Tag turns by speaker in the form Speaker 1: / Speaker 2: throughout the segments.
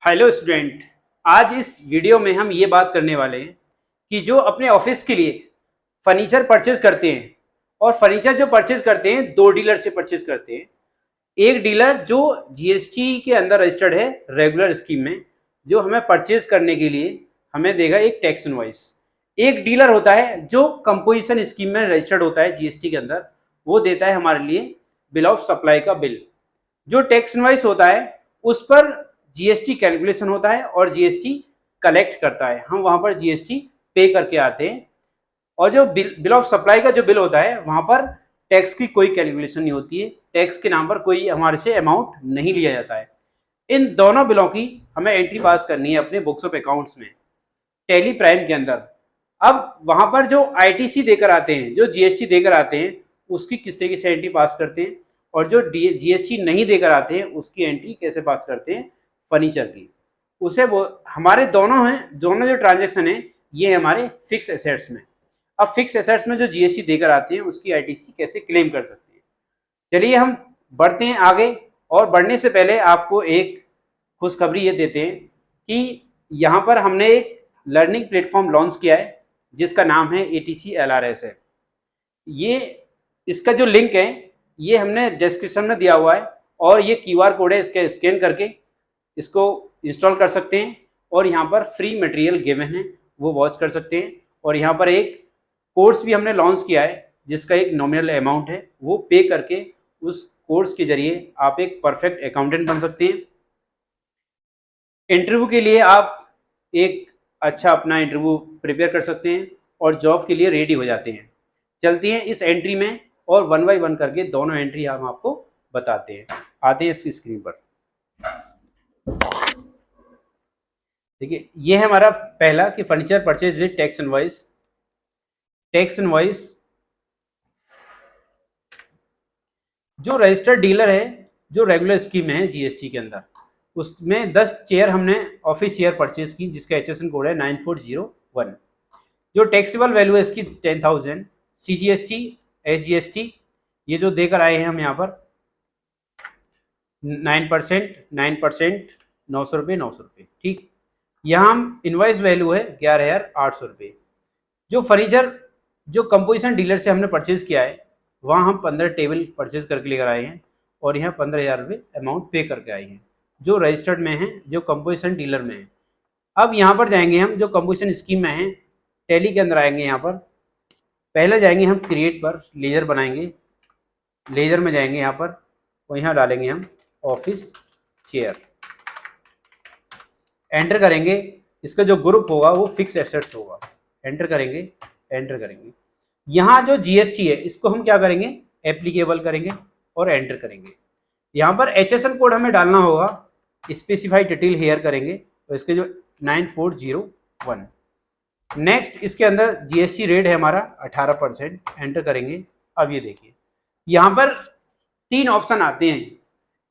Speaker 1: Hello student. आज इस video में हम ये बात करने वाले हैं कि जो अपने ऑफिस के लिए फर्नीचर परचेज करते हैं, और फर्नीचर जो परचेज करते हैं दो डीलर से परचेज करते हैं। एक डीलर जो जीएसटी के अंदर रजिस्टर्ड है रेगुलर स्कीम में, जो हमें परचेज करने के लिए हमें देगा एक टैक्स इनवॉइस। एक डीलर होता है जो कंपोजिशन स्कीम में रजिस्टर्ड होता है जीएसटी के अंदर, वो देता है हमारे लिए बिल ऑफ सप्लाई का बिल। जो टैक्स इनवॉइस होता है उस पर जीएसटी कैलकुलेशन होता है और जीएसटी कलेक्ट करता है, हम वहां पर जीएसटी पे करके आते हैं। और जो बिल ऑफ सप्लाई का जो बिल होता है वहां पर टैक्स की कोई कैलकुलेशन नहीं होती है, टैक्स के नाम पर कोई हमारे से अमाउंट नहीं लिया जाता है। इन दोनों बिलों की हमें एंट्री पास करनी है अपने बुक्स ऑफ अकाउंट्स में टैली प्राइम के अंदर। अब वहां पर जो आईटीसी देकर आते हैं, जो जीएसटी देकर आते हैं, उसकी किस तरीके से एंट्री पास करते हैं, और जो जीएसटी नहीं देकर आते हैं उसकी एंट्री कैसे पास करते हैं फर्नीचर की, उसे वो हमारे दोनों हैं। दोनों जो ट्रांजेक्शन है ये हमारे फिक्स एसेट्स में। अब फिक्स एसेट्स में जो जीएसटी देकर आते हैं उसकी आईटीसी कैसे क्लेम कर सकते हैं। चलिए हम बढ़ते हैं आगे, और बढ़ने से पहले आपको एक खुशखबरी ये देते हैं कि यहाँ पर हमने एक लर्निंग प्लेटफॉर्म लॉन्च किया है जिसका नाम है एटीसी एलआरएस है। ये इसका जो लिंक है ये हमने डिस्क्रिप्शन में दिया हुआ है, और ये क्यूआर कोड है, इसके स्कैन करके इसको इंस्टॉल कर सकते हैं, और यहाँ पर फ्री मटेरियल गिवन है वो वॉच कर सकते हैं। और यहाँ पर एक कोर्स भी हमने लॉन्च किया है जिसका एक नॉमिनल अमाउंट है, वो पे करके उस कोर्स के जरिए आप एक परफेक्ट अकाउंटेंट बन सकते हैं। इंटरव्यू के लिए आप एक अच्छा अपना इंटरव्यू प्रिपेयर कर सकते हैं और जॉब के लिए रेडी हो जाते हैं। चलते हैं इस एंट्री में और वन बाई वन करके दोनों एंट्री हम आपको बताते हैं। आते हैं इसकी स्क्रीन पर। देखिए ये है हमारा पहला कि furniture purchase with tax invoice. Tax invoice जो रजिस्टर्ड डीलर है जो रेगुलर स्कीम में है जीएसटी के अंदर, उसमें 10 चेयर हमने ऑफिस चेयर परचेज की जिसका एचएसएन कोड है 9401। जो टैक्सेबल वैल्यू है इसकी 10,000। सीजीएसटी एसजीएसटी ये जो देकर आए हैं हम यहाँ पर 9%, 900 रुपये, 900 रुपये, ठीक। यहाँ हम इनवॉइस वैल्यू है 11,800 रुपये। जो फर्नीचर जो कंपोजिशन डीलर से हमने परचेज किया है वहाँ हम 15 टेबल परचेज करके लेकर आए हैं, और यहाँ 15,000 रुपये अमाउंट पे करके आए हैं जो रजिस्टर्ड में है, जो कंपोजिशन डीलर में है। अब यहाँ पर जाएंगे हम जो कंपोजिशन स्कीम में है, टैली के अंदर आएंगे। यहाँ पर पहले जाएंगे हम क्रिएट पर, लेजर बनाएंगे, लेजर में जाएंगे यहाँ पर, और यहाँ डालेंगे हम ऑफिस चेयर, एंटर करेंगे। इसका जो ग्रुप होगा वो फिक्स एसेट्स होगा, एंटर करेंगे, एंटर करेंगे। यहाँ जो जीएसटी है इसको हम क्या करेंगे, एप्लीकेबल करेंगे और एंटर करेंगे। यहाँ पर एचएसएन कोड हमें डालना होगा, स्पेसिफाइड डिटेल हेयर करेंगे, तो इसके जो 9401। नेक्स्ट इसके अंदर जीएसटी रेट है हमारा 18%, एंटर करेंगे। अब ये देखिए यहाँ पर 3 ऑप्शन आते हैं,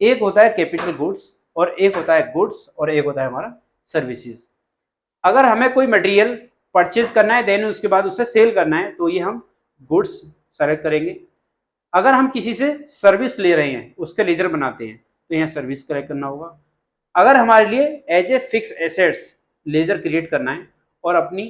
Speaker 1: एक होता है कैपिटल गुड्स, और एक होता है गुड्स, और एक होता है हमारा सर्विसेज। अगर हमें कोई मटेरियल परचेज करना है देन उसके बाद उसे सेल करना है तो ये हम गुड्स सेलेक्ट करेंगे। अगर हम किसी से सर्विस ले रहे हैं, उसके लेजर बनाते हैं, तो यहाँ सर्विस कलेक्ट करना होगा। अगर हमारे लिए as a fix assets ledger create करना है और अपनी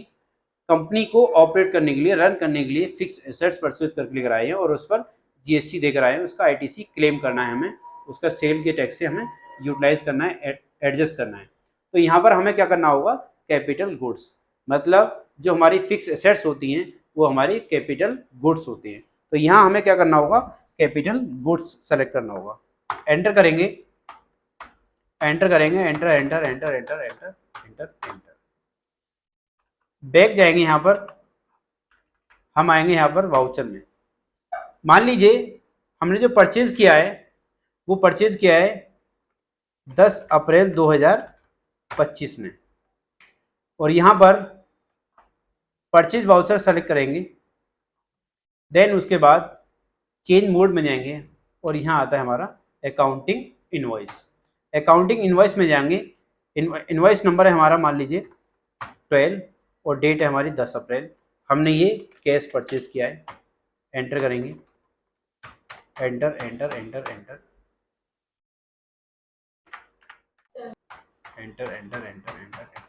Speaker 1: कंपनी को ऑपरेट करने के लिए, रन करने के लिए फिक्स एसेट्स परचेज करके लेकर आए हैं और उस पर जीएसटी देकर आए हैं, उसका आईटीसी क्लेम करना है हमें, उसका सेल के टैक्स से हमें यूटिलाइज करना है, एडजस्ट करना है। तो यहाँ पर हमें क्या करना होगा, कैपिटल गुड्स, मतलब जो हमारी फिक्स एसेट्स होती हैं वो हमारी कैपिटल गुड्स होती हैं। तो यहाँ हमें क्या करना होगा, कैपिटल गुड्स सेलेक्ट करना होगा। एंटर करेंगे, एंटर करेंगे, enter enter enter enter enter enter enter. Back जाएंगे, यहाँ पर हम आएंगे यहाँ पर वाउचर में। मान लीजिए हमने जो परचेज किया है वो परचेज किया है 10 अप्रैल 2025 में, और यहाँ पर परचेज वाउचर सेलेक्ट करेंगे। देन उसके बाद चेंज मोड में जाएंगे और यहाँ आता है हमारा अकाउंटिंग इनवॉइस। अकाउंटिंग इनवॉइस में जाएंगे, इनवॉइस नंबर है हमारा मान लीजिए 12, और डेट है हमारी 10 अप्रैल। हमने ये कैश परचेज किया है, एंटर करेंगे, enter enter enter enter enter enter enter enter enter.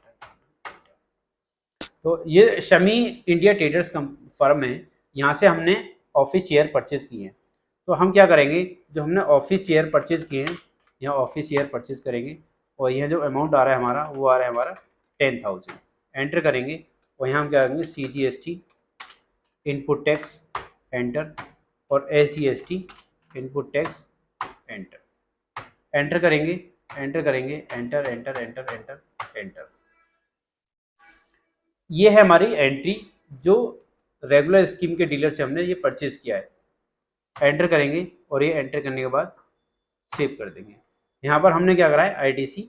Speaker 1: तो ये शमी इंडिया ट्रेडर्स फर्म है, यहाँ से हमने ऑफिस चेयर परचेज की है। तो हम क्या करेंगे, जो हमने ऑफिस चेयर परचेज किए हैं, यहाँ ऑफिस चेयर परचेज करेंगे और यह जो अमाउंट आ रहा है हमारा, वो आ रहा है हमारा 10,000। एंटर करेंगे और यहाँ हम क्या करेंगे, CGST इनपुट टैक्स एंटर और SGST input tax enter. Enter करेंगे, एंटर करेंगे, enter enter enter enter enter. ये है हमारी एंट्री जो रेगुलर स्कीम के डीलर से हमने ये परचेज किया है। एंटर करेंगे और ये एंटर करने के बाद सेव कर देंगे। यहाँ पर हमने क्या करा है, ITC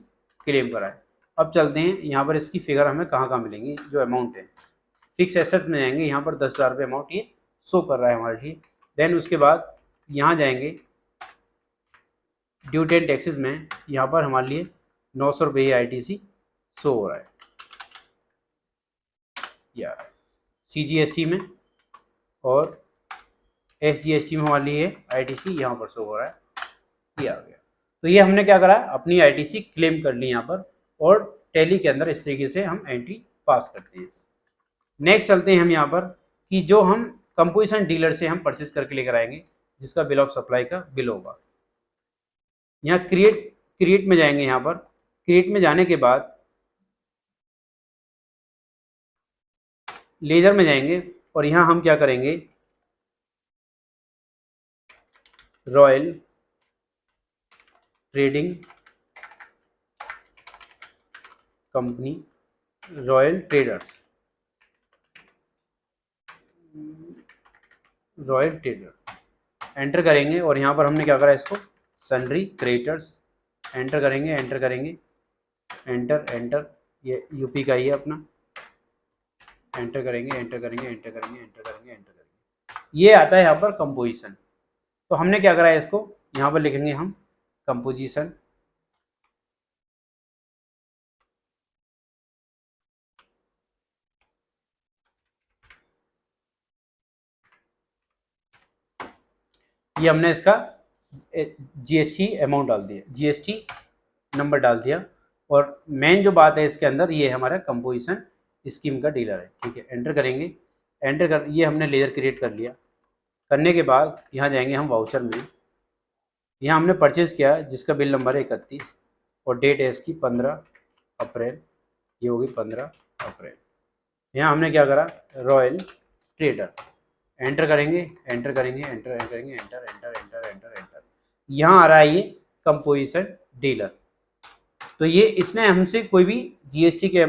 Speaker 1: क्लेम करा है। अब चलते हैं यहाँ पर इसकी फिगर हमें कहाँ कहाँ मिलेंगी, जो अमाउंट है फिक्स एसेट्स में जाएंगे, यहाँ पर 10,000 रुपये अमाउंट ये शो कर रहा है हमारे लिए। देन उसके बाद यहाँ जाएंगे ड्यूटी एंड टैक्सेस में, यहाँ पर हमारे लिए 900 रुपये ITC शो हो रहा है या CGST में, और SGST में हमारे लिए ITC यहाँ पर शो हो रहा है, ये आ गया। तो ये हमने क्या करा, अपनी ITC क्लेम कर ली यहाँ पर, और टैली के अंदर इस तरीके से हम एंट्री पास करते हैं। नेक्स्ट चलते हैं हम यहाँ पर कि जो हम कंपोजिशन डीलर से हम परचेज करके लेकर आएंगे, जिसका बिल ऑफ सप्लाई का बिल होगा। यहाँ क्रिएट में जाएंगे, यहाँ पर क्रिएट में जाने के बाद लेजर में जाएंगे और यहाँ हम क्या करेंगे, royal trading company, royal traders, royal trader. Enter करेंगे और यहाँ पर हमने क्या करा, इसको सन्ड्री क्रेडिटर्स। एंटर करेंगे, एंटर करेंगे, एंटर एंटर, ये यूपी का ही है अपना। एंटर करेंगे, एंटर करेंगे, एंटर करेंगे, एंटर करेंगे, एंटर करेंगे। ये आता है यहाँ पर कंपोजिशन। तो हमने क्या करा है, इसको यहाँ पर लिखेंगे हम कंपोजिशन। ये हमने इसका GST अमाउंट डाल दिया, GST नंबर डाल दिया, और मेन जो बात है इसके अंदर, ये हमारा कंपोजिशन स्कीम का डीलर है, ठीक है। एंटर करेंगे, एंटर कर, ये हमने लेजर क्रिएट कर लिया। करने के बाद यहाँ जाएंगे हम वाउचर में, यहाँ हमने परचेज़ किया जिसका बिल नंबर है 31 और डेट है इसकी 15 अप्रैल, ये होगी 15 अप्रैल। यहाँ हमने क्या करा, रॉयल ट्रेडर। एंटर करेंगे, एंटर करेंगे, एंटर करेंगे, enter enter enter enter enter. यहाँ आ रहा है ये कंपोजिशन डीलर। तो ये इसने हमसे कोई भी GST के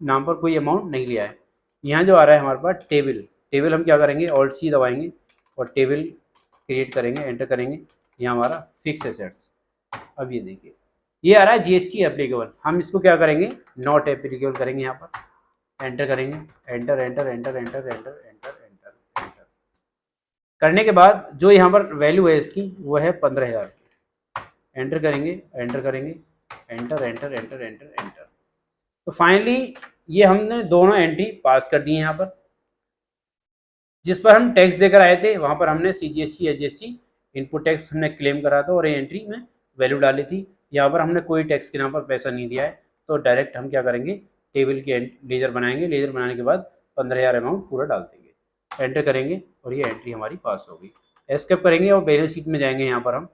Speaker 1: नाम पर कोई अमाउंट नहीं लिया है। यहाँ जो आ रहा है हमारे पास टेबल हम क्या करेंगे, Alt C दबाएंगे और टेबल क्रिएट करेंगे। एंटर करेंगे, यहाँ हमारा फिक्स एसेट्स। अब ये देखिए, ये आ रहा है GST एप्लीकेबल। हम इसको क्या करेंगे, नॉट एप्लीकेबल करेंगे। यहाँ पर एंटर करेंगे, enter enter enter enter enter enter enter enter करने के बाद जो यहाँ पर वैल्यू है इसकी, वो है 15,000। एंटर करेंगे, एंटर करेंगे, enter enter enter enter enter. तो फाइनली ये हमने दोनों एंट्री पास कर दी है। यहाँ पर जिस पर हम टैक्स देकर आए थे, वहाँ पर हमने CGST SGST इनपुट टैक्स हमने क्लेम करा था और ये एंट्री में वैल्यू डाली थी। यहाँ पर हमने कोई टैक्स के नाम पर पैसा नहीं दिया है, तो डायरेक्ट हम क्या करेंगे, टेबल के लेजर बनाएंगे। लेजर बनाने के बाद 15,000 अमाउंट पूरा डाल देंगे। एंटर करेंगे और ये एंट्री हमारी पास होगी। एस्केप करेंगे और बैलेंस शीट में जाएंगे। यहाँ पर हम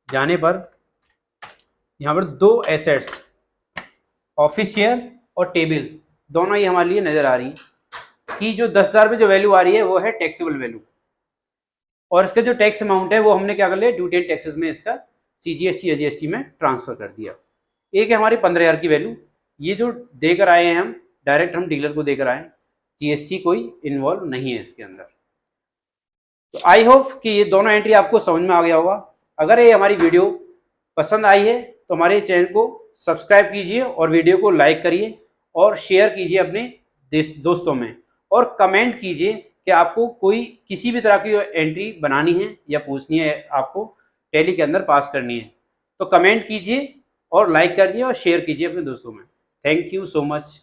Speaker 1: जाने पर यहाँ पर दो एसेट्स, ऑफिस शेयर और टेबल, दोनों ही हमारे लिए नजर आ रही है कि जो 10,000 रुपये जो वैल्यू आ रही है वो है टैक्सेबल वैल्यू, और इसका जो टैक्स अमाउंट है वो हमने क्या कर लिया, ड्यूटी एंड टैक्सेस में इसका CGST SGST में ट्रांसफर कर दिया। एक है हमारी 15,000 की वैल्यू, ये जो देकर आए हैं हम, डायरेक्ट हम डीलर को देकर आए, GST कोई इन्वॉल्व नहीं है इसके अंदर। तो आई होप कि ये दोनों एंट्री आपको समझ में आ गया होगा। अगर ये हमारी वीडियो पसंद आई है तो हमारे चैनल को सब्सक्राइब कीजिए और वीडियो को लाइक करिए और शेयर कीजिए अपने दोस्तों में, और कमेंट कीजिए कि आपको कोई किसी भी तरह की एंट्री बनानी है या पूछनी है, आपको टैली के अंदर पास करनी है, तो कमेंट कीजिए और लाइक करिए और शेयर कीजिए अपने दोस्तों में। Thank you so much.